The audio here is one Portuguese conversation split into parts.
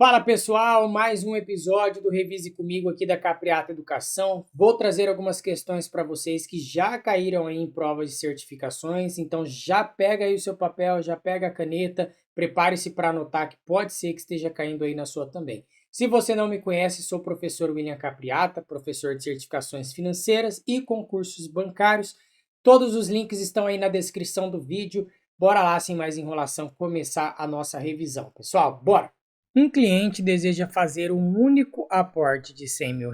Fala pessoal, mais um episódio do Revise Comigo aqui da Capriata Educação. Vou trazer algumas questões para vocês que já caíram aí em provas de certificações, então já pega aí o seu papel, já pega a caneta, prepare-se para anotar que pode ser que esteja caindo aí na sua também. Se você não me conhece, sou o professor William Capriata, professor de certificações financeiras e concursos bancários. Todos os links estão aí na descrição do vídeo. Bora lá, sem mais enrolação, começar a nossa revisão. Pessoal, bora! Um cliente deseja fazer um único aporte de R$100 mil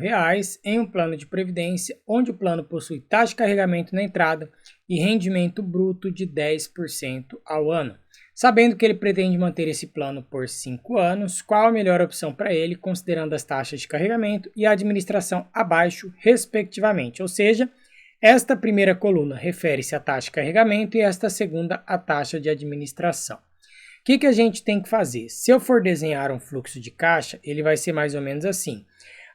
em um plano de previdência, onde o plano possui taxa de carregamento na entrada e rendimento bruto de 10% ao ano. Sabendo que ele pretende manter esse plano por 5 anos, qual a melhor opção para ele, considerando as taxas de carregamento e a administração abaixo, respectivamente? Ou seja, esta primeira coluna refere-se à taxa de carregamento e esta segunda à taxa de administração. O que a gente tem que fazer? Se eu for desenhar um fluxo de caixa, ele vai ser mais ou menos assim.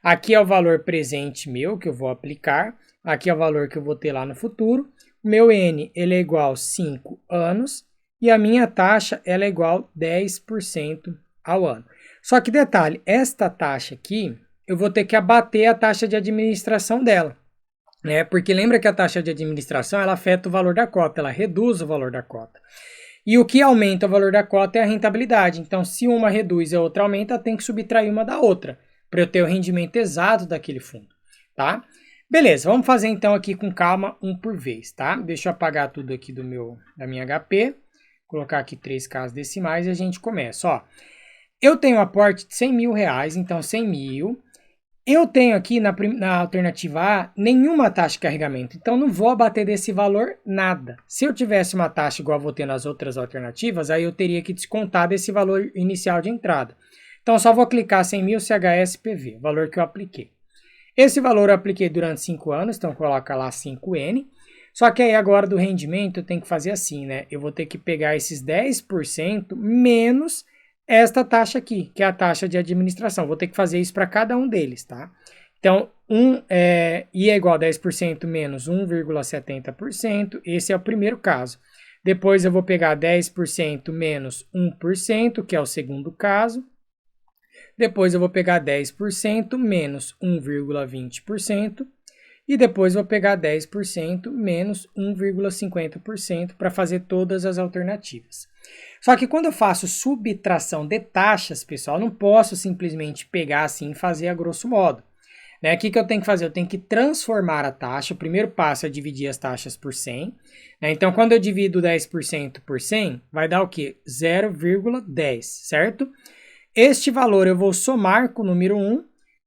Aqui é o valor presente meu que eu vou aplicar, aqui é o valor que eu vou ter lá no futuro. O meu N ele é igual a 5 anos e a minha taxa ela é igual a 10% ao ano. Só que detalhe, esta taxa aqui eu vou ter que abater a taxa de administração dela, né? Porque lembra que a taxa de administração ela afeta o valor da cota, ela reduz o valor da cota. E o que aumenta o valor da cota é a rentabilidade. Então, se uma reduz e a outra aumenta, tem que subtrair uma da outra, para eu ter o rendimento exato daquele fundo, tá? Beleza, vamos fazer então aqui com calma, um por vez, tá? Deixa eu apagar tudo aqui da minha HP, colocar aqui 3 casas decimais e a gente começa, ó. Eu tenho um aporte de R$100 mil, então 100 mil. Eu tenho aqui na alternativa A nenhuma taxa de carregamento, então não vou abater desse valor nada. Se eu tivesse uma taxa igual vou ter nas outras alternativas, aí eu teria que descontar desse valor inicial de entrada. Então só vou clicar 100 mil CHSPV, valor que eu apliquei. Esse valor eu apliquei durante 5 anos, então coloca lá 5N. Só que aí agora do rendimento eu tenho que fazer assim, né? Eu vou ter que pegar esses 10% menos esta taxa aqui, que é a taxa de administração. Vou ter que fazer isso para cada um deles, tá? Então, I é igual a 10% menos 1,70%. Esse é o primeiro caso. Depois eu vou pegar 10% menos 1%, que é o segundo caso. Depois eu vou pegar 10% menos 1,20%. E depois vou pegar 10% menos 1,50% para fazer todas as alternativas. Só que quando eu faço subtração de taxas, pessoal, eu não posso simplesmente pegar assim e fazer a grosso modo. Né? O que eu tenho que fazer? Eu tenho que transformar a taxa. O primeiro passo é dividir as taxas por 100. Né? Então, quando eu divido 10% por 100, vai dar o quê? 0,10, certo? Este valor eu vou somar com o número 1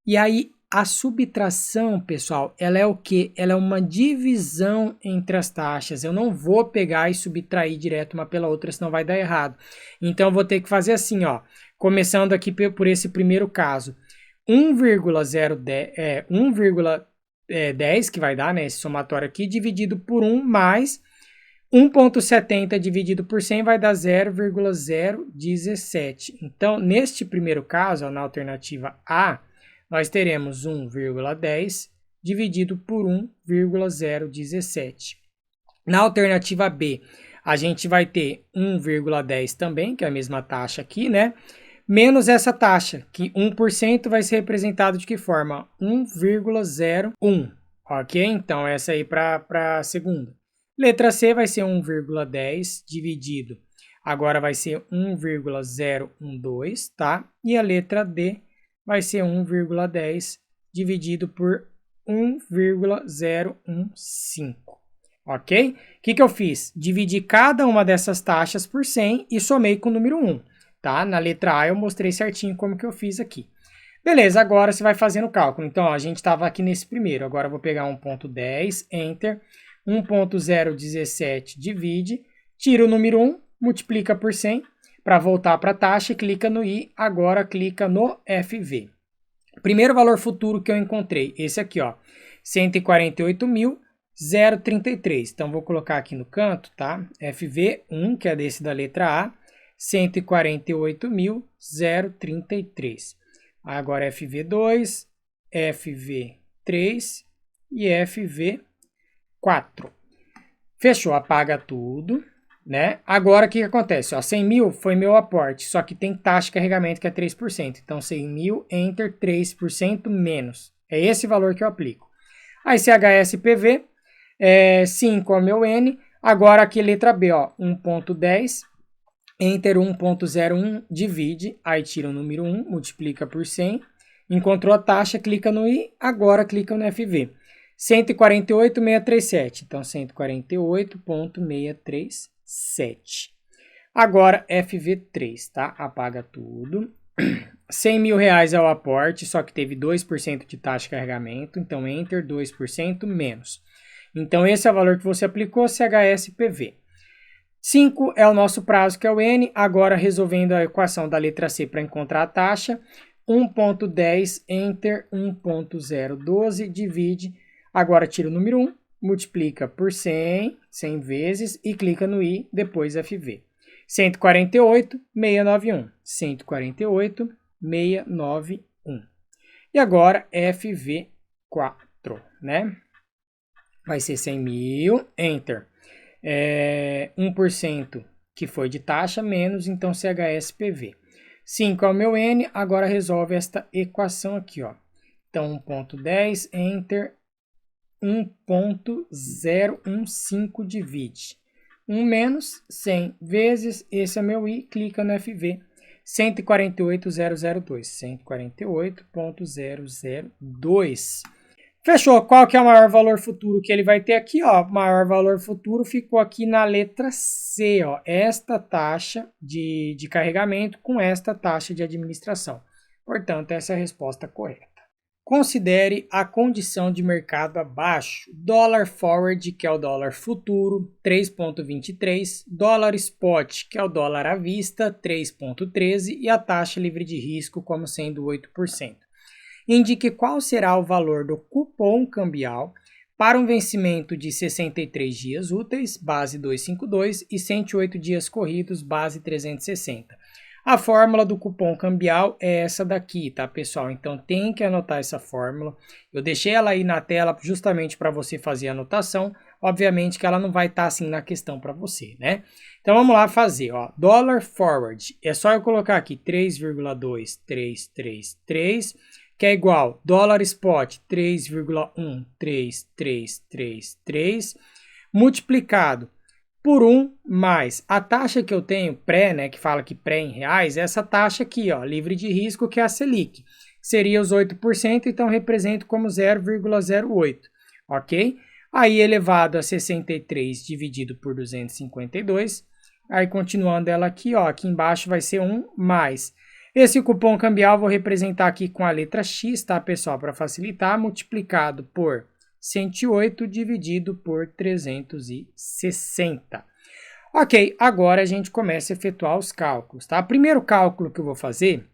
e aí a subtração, pessoal, ela é o quê? Ela é uma divisão entre as taxas. Eu não vou pegar e subtrair direto uma pela outra, senão vai dar errado. Então, eu vou ter que fazer assim, ó. Começando aqui por esse primeiro caso. 1,10 que vai dar, né? Esse somatório aqui, dividido por 1 mais 1,70 dividido por 100 vai dar 0,017. Então, neste primeiro caso, ó, na alternativa A, nós teremos 1,10 dividido por 1,017. Na alternativa B, a gente vai ter 1,10 também, que é a mesma taxa aqui, né? Menos essa taxa, que 1% vai ser representado de que forma? 1,01. Ok? Então, essa aí para a segunda. Letra C vai ser 1,10 dividido. Agora vai ser 1,012, tá? E a letra D vai ser 1,10 dividido por 1,015, ok? O que eu fiz? Dividi cada uma dessas taxas por 100 e somei com o número 1, tá? Na letra A eu mostrei certinho como que eu fiz aqui. Beleza, agora você vai fazendo o cálculo. Então, ó, a gente estava aqui nesse primeiro. Agora eu vou pegar 1,10, Enter, 1,017 divide, tira o número 1, multiplica por 100, para voltar para a taxa, clica no I, agora clica no FV. Primeiro valor futuro que eu encontrei, esse aqui, ó, 148.033. Então, vou colocar aqui no canto, tá? FV1, que é desse da letra A, 148.033. Agora FV2, FV3 e FV4. Fechou, apaga tudo. né? Agora, o que acontece? Ó, 100 mil foi meu aporte, só que tem taxa de carregamento que é 3%. Então, 100 mil, enter, 3% menos. É esse valor que eu aplico. Aí, CHSPV, 5 é o meu N. Agora, aqui, letra B, ó, 1.10, enter 1.01, divide, aí tira o número 1, multiplica por 100. Encontrou a taxa, clica no I, agora clica no FV. 148,637. Então, 148,637. Agora, FV3, tá? Apaga tudo. 100 mil reais é o aporte, só que teve 2% de taxa de carregamento. Então, enter 2% menos. Então, esse é o valor que você aplicou, CHSPV. 5 é o nosso prazo, que é o N. Agora, resolvendo a equação da letra C para encontrar a taxa. 1.10, enter 1.012, divide. Agora tira o número 1, multiplica por 100 vezes e clica no I, depois FV. 148,691. 148,691. E agora FV4, né? Vai ser 100 mil, enter. 1% que foi de taxa, menos, então CHSPV. 5 é o meu N, agora resolve esta equação aqui, ó. Então, 1.10, enter, 1.015 divide. 1 menos 100 vezes, esse é meu I, clica no FV, 148,002. 148,002. Fechou. Qual que é o maior valor futuro que ele vai ter aqui? Ó, o maior valor futuro ficou aqui na letra C. Ó, esta taxa de carregamento com esta taxa de administração. Portanto, essa é a resposta correta. Considere a condição de mercado abaixo. Dólar forward, que é o dólar futuro, 3,23. Dólar spot, que é o dólar à vista, 3,13. E a taxa livre de risco como sendo 8%. Indique qual será o valor do cupom cambial para um vencimento de 63 dias úteis, base 252, e 108 dias corridos, base 360. A fórmula do cupom cambial é essa daqui, tá, pessoal? Então tem que anotar essa fórmula. Eu deixei ela aí na tela justamente para você fazer a anotação. Obviamente que ela não vai estar assim na questão para você, né? Então vamos lá fazer, ó. Dólar forward, é só eu colocar aqui 3,2333, que é igual dólar spot 3,1333, multiplicado por 1 mais a taxa que eu tenho pré, né, que fala que pré em reais, essa taxa aqui, ó, livre de risco, que é a Selic, seria os 8%, então represento como 0,08, ok? Aí elevado a 63 dividido por 252, aí continuando ela aqui, ó, aqui embaixo vai ser 1 mais. Esse cupom cambial vou representar aqui com a letra X, tá, pessoal? Para facilitar, multiplicado por 108 dividido por 360. Ok, agora a gente começa a efetuar os cálculos, tá? O primeiro cálculo que eu vou fazer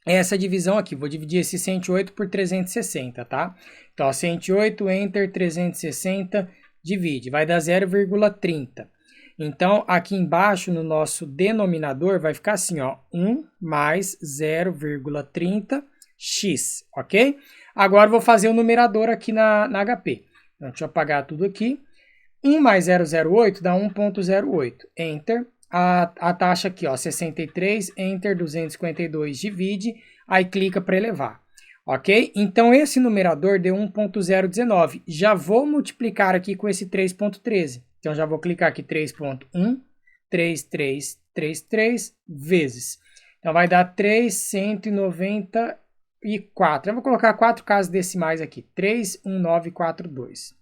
é essa divisão aqui. Vou dividir esse 108 por 360, tá? Então, 108, enter, 360, divide. Vai dar 0,30. Então, aqui embaixo no nosso denominador vai ficar assim, ó, 1 mais 0,30x, ok? Agora vou fazer o numerador aqui na HP. Então, deixa eu apagar tudo aqui. 1 mais 0,08 dá 1,08. Enter. A taxa aqui, ó, 63, enter, 252, divide, aí clica para elevar. Ok? Então, esse numerador deu 1,019. Já vou multiplicar aqui com esse 3,13. Então, já vou clicar aqui 3,13333 vezes. Então, vai dar 394. Eu vou colocar 4 casas decimais aqui. 31942.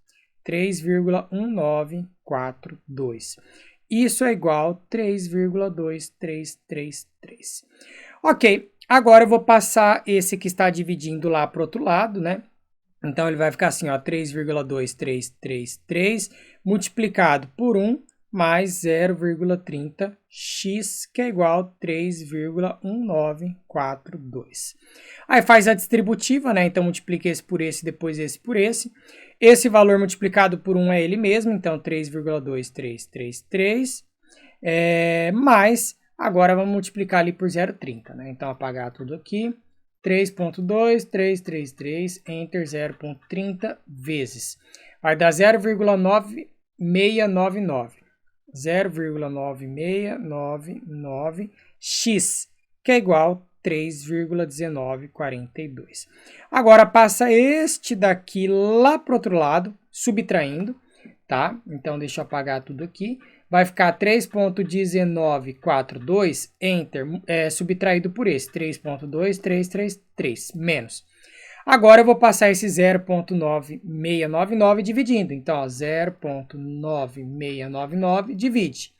3,1942. Isso é igual a 3,2333. Ok, agora eu vou passar esse que está dividindo lá para o outro lado, né? Então, ele vai ficar assim, ó, 3,2333 multiplicado por 1 mais 0,30x, que é igual a 3,1942. Aí faz a distributiva, né? Então, multiplica esse por esse, depois esse por esse. Esse valor multiplicado por 1 é ele mesmo, então 3,2333, mais, agora vamos multiplicar ali por 0,30, né? Então, apagar tudo aqui. 3,2333, enter, 0,30 vezes. Vai dar 0,9699. 0,9699x, que é igual a 3,1942. Agora passa este daqui lá para o outro lado, subtraindo, tá? Então deixa eu apagar tudo aqui. Vai ficar 3,1942, enter, subtraído por esse, 3,2333, menos. Agora eu vou passar esse 0,9699 dividindo. Então, 0,9699 divide.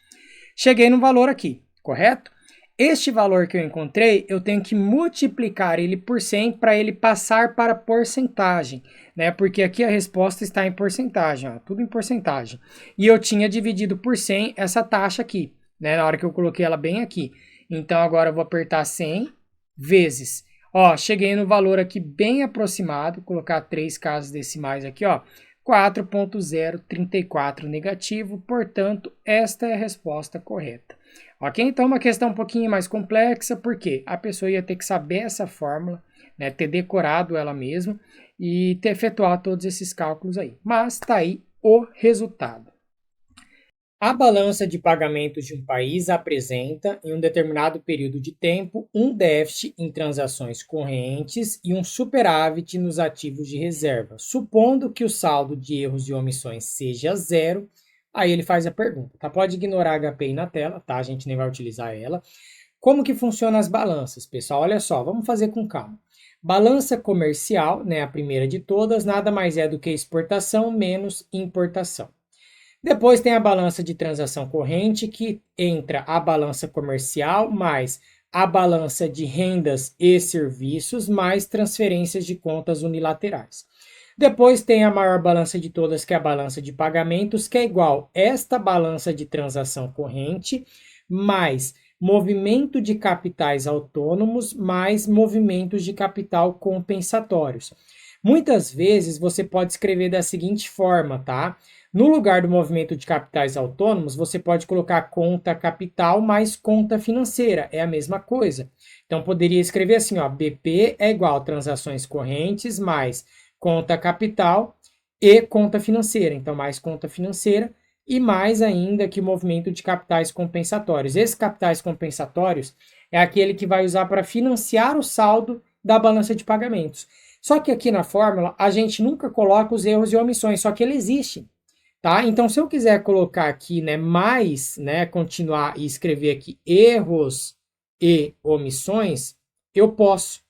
Cheguei no valor aqui, correto? Este valor que eu encontrei, eu tenho que multiplicar ele por 100 para ele passar para porcentagem, né? Porque aqui a resposta está em porcentagem, ó, tudo em porcentagem. E eu tinha dividido por 100 essa taxa aqui, né? Na hora que eu coloquei ela bem aqui. Então agora eu vou apertar 100 vezes. Ó, cheguei no valor aqui bem aproximado, colocar 3 casas decimais aqui, ó. 4,034 negativo, portanto, esta é a resposta correta. Ok? Então, uma questão um pouquinho mais complexa, porque a pessoa ia ter que saber essa fórmula, né, ter decorado ela mesma e ter efetuado todos esses cálculos aí. Mas está aí o resultado. A balança de pagamentos de um país apresenta, em um determinado período de tempo, um déficit em transações correntes e um superávit nos ativos de reserva. Supondo que o saldo de erros e omissões seja zero, aí ele faz a pergunta, tá? Pode ignorar a HPI na tela, tá? A gente nem vai utilizar ela. Como que funcionam as balanças, pessoal? Olha só, vamos fazer com calma. Balança comercial, né, a primeira de todas, nada mais é do que exportação menos importação. Depois tem a balança de transação corrente, que entra a balança comercial mais a balança de rendas e serviços mais transferências de contas unilaterais. Depois tem a maior balança de todas, que é a balança de pagamentos, que é igual a esta balança de transação corrente mais movimento de capitais autônomos mais movimentos de capital compensatórios. Muitas vezes você pode escrever da seguinte forma, tá? No lugar do movimento de capitais autônomos, você pode colocar conta capital mais conta financeira, é a mesma coisa. Então, poderia escrever assim, ó, BP é igual a transações correntes mais conta capital e conta financeira. Então, mais conta financeira e mais ainda que movimento de capitais compensatórios. Esses capitais compensatórios é aquele que vai usar para financiar o saldo da balança de pagamentos. Só que aqui na fórmula, a gente nunca coloca os erros e omissões, só que ele existe. Tá? Então, se eu quiser colocar aqui, né, mais, né, continuar e escrever aqui erros e omissões, eu posso,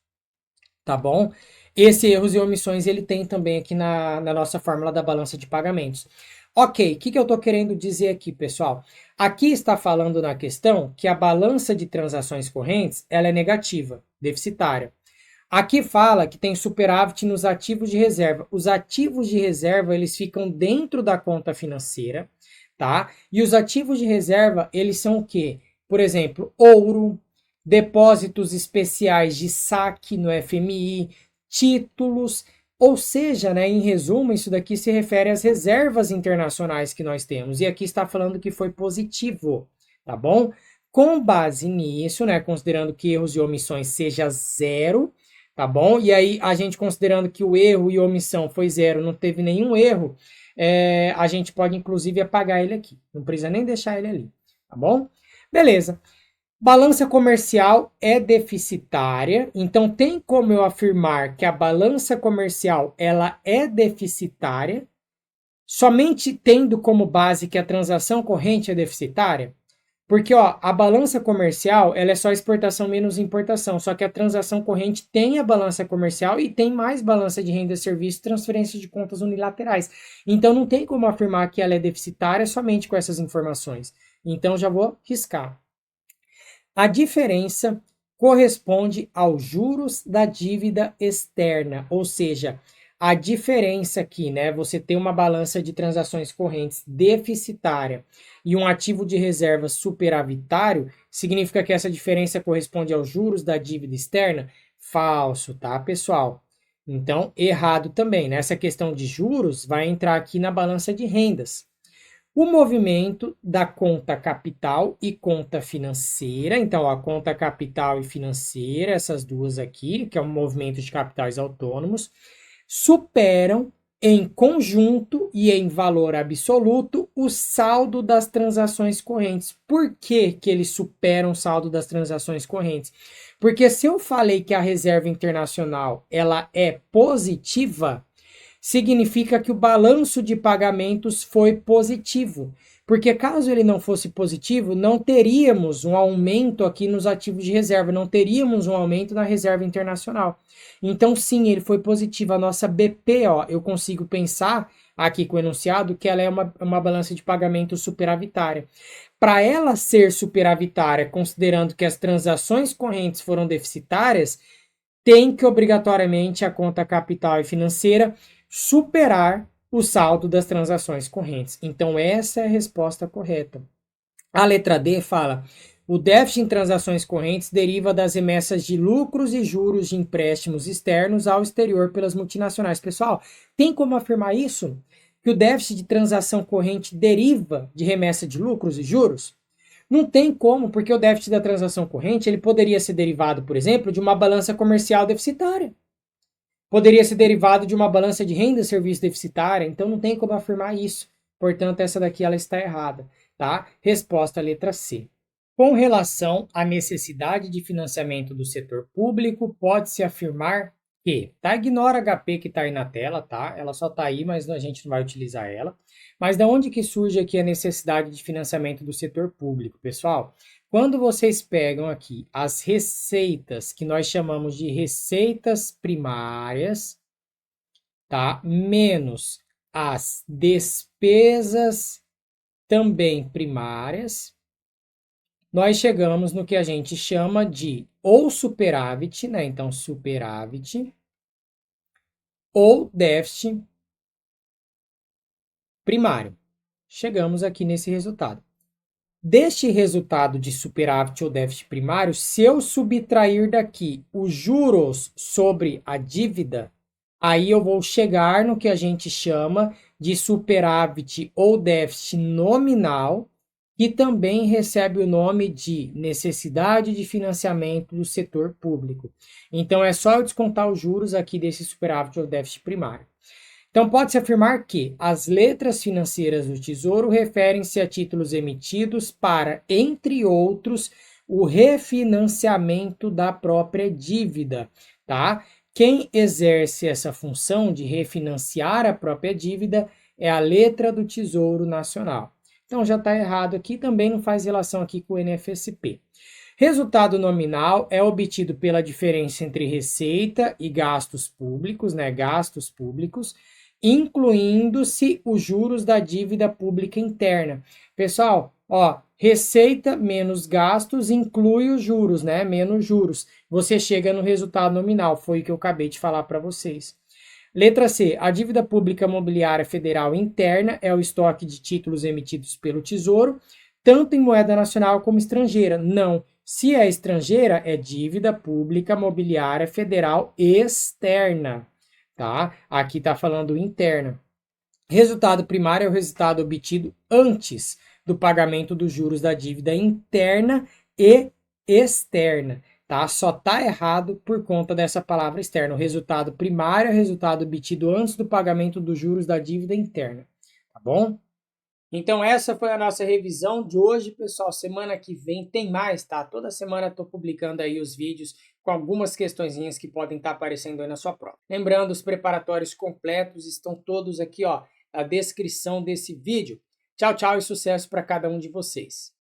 tá bom? Esse erros e omissões ele tem também aqui na nossa fórmula da balança de pagamentos. Ok, o que eu estou querendo dizer aqui, pessoal? Aqui está falando na questão que a balança de transações correntes ela é negativa, deficitária. Aqui fala que tem superávit nos ativos de reserva. Os ativos de reserva, eles ficam dentro da conta financeira, tá? E os ativos de reserva, eles são o quê? Por exemplo, ouro, depósitos especiais de saque no FMI, títulos, ou seja, né, em resumo, isso daqui se refere às reservas internacionais que nós temos. E aqui está falando que foi positivo, tá bom? Com base nisso, né, considerando que erros e omissões seja zero, tá bom? E aí, a gente considerando que o erro e omissão foi zero, não teve nenhum erro, a gente pode, inclusive, apagar ele aqui. Não precisa nem deixar ele ali, tá bom? Beleza. Balança comercial é deficitária, então tem como eu afirmar que a balança comercial ela é deficitária, somente tendo como base que a transação corrente é deficitária? Porque, ó, a balança comercial, ela é só exportação menos importação, só que a transação corrente tem a balança comercial e tem mais balança de renda, serviço e transferência de contas unilaterais. Então, não tem como afirmar que ela é deficitária somente com essas informações. Então, já vou riscar. A diferença corresponde aos juros da dívida externa, ou seja, a diferença aqui, né? Você tem uma balança de transações correntes deficitária e um ativo de reserva superavitário, significa que essa diferença corresponde aos juros da dívida externa? Falso, tá, pessoal? Então, errado também, né? Essa questão de juros vai entrar aqui na balança de rendas. O movimento da conta capital e conta financeira, então a conta capital e financeira, essas duas aqui, que é o movimento de capitais autônomos, superam em conjunto e em valor absoluto o saldo das transações correntes. Por que que eles superam o saldo das transações correntes? Porque se eu falei que a reserva internacional ela é positiva, significa que o balanço de pagamentos foi positivo. Porque caso ele não fosse positivo, não teríamos um aumento aqui nos ativos de reserva, não teríamos um aumento na reserva internacional. Então, sim, ele foi positivo. A nossa BP, ó, eu consigo pensar aqui com o enunciado que ela é uma balança de pagamento superavitária. Para ela ser superavitária, considerando que as transações correntes foram deficitárias, tem que obrigatoriamente a conta capital e financeira superar o saldo das transações correntes. Então, essa é a resposta correta. A letra D fala: o déficit em transações correntes deriva das remessas de lucros e juros de empréstimos externos ao exterior pelas multinacionais. Pessoal, tem como afirmar isso? Que o déficit de transação corrente deriva de remessa de lucros e juros? Não tem como, porque o déficit da transação corrente ele poderia ser derivado, por exemplo, de uma balança comercial deficitária. Poderia ser derivado de uma balança de renda e serviço deficitária, então não tem como afirmar isso. Portanto, essa daqui ela está errada, tá? Resposta letra C. Com relação à necessidade de financiamento do setor público, pode-se afirmar que, tá? Ignora HP que está aí na tela, tá? Ela só está aí, mas a gente não vai utilizar ela. Mas da onde que surge aqui a necessidade de financiamento do setor público, pessoal? Quando vocês pegam aqui as receitas que nós chamamos de receitas primárias, tá? Menos as despesas também primárias, nós chegamos no que a gente chama de ou superávit, né? Então, superávit ou déficit primário. Chegamos aqui nesse resultado. Deste resultado de superávit ou déficit primário, se eu subtrair daqui os juros sobre a dívida, aí eu vou chegar no que a gente chama de superávit ou déficit nominal, que também recebe o nome de necessidade de financiamento do setor público. Então é só eu descontar os juros aqui desse superávit ou déficit primário. Então, pode-se afirmar que as letras financeiras do Tesouro referem-se a títulos emitidos para, entre outros, o refinanciamento da própria dívida, tá? Quem exerce essa função de refinanciar a própria dívida é a letra do Tesouro Nacional. Então, já está errado aqui, também não faz relação aqui com o NFSP. Resultado nominal é obtido pela diferença entre receita e gastos públicos, né? Gastos públicos, incluindo-se os juros da dívida pública interna. Pessoal, ó, receita menos gastos inclui os juros, né? Menos juros. Você chega no resultado nominal, foi o que eu acabei de falar para vocês. Letra C. A dívida pública mobiliária federal interna é o estoque de títulos emitidos pelo Tesouro, tanto em moeda nacional como estrangeira. Não. Se é estrangeira, é dívida pública mobiliária federal externa. Tá? Aqui está falando interna. Resultado primário é o resultado obtido antes do pagamento dos juros da dívida interna e externa. Tá? Só está errado por conta dessa palavra externa. O resultado primário é o resultado obtido antes do pagamento dos juros da dívida interna. Tá bom? Então essa foi a nossa revisão de hoje, pessoal. Semana que vem tem mais, tá? Toda semana estou publicando aí os vídeos com algumas questõezinhas que podem estar aparecendo aí na sua prova. Lembrando, os preparatórios completos estão todos aqui, ó, na descrição desse vídeo. Tchau, tchau e sucesso para cada um de vocês.